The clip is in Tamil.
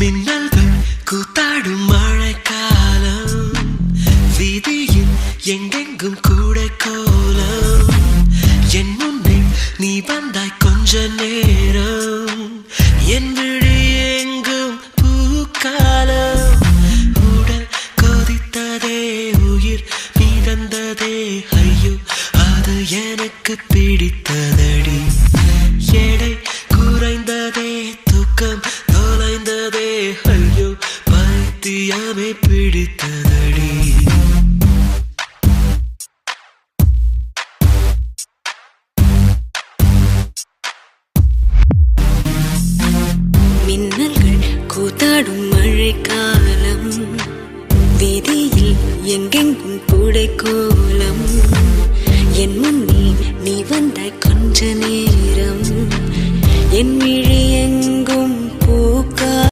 மின்னல்கள் கூத்தாடும் மழைக்காலம், வீதியில் எங்கெங்கும் கூட கோலம். என் முன்னே நீ வந்தாய் கொஞ்ச நேரம், என் விழி எங்கும் பூக்காலம். உடல் கொதித்ததே, உயிர் மிதந்ததே, ஐயோ அது எனக்கு பிடித்ததடி. எடை குறைந்ததே, தூக்கம் தொலைந்ததே, ஐயோ பைத்தியமே பிடித்ததடி. மின்னல்கள் கூத்தாடும் மழைக்காலம், வீதியில் எங்கெங்கும் கூடை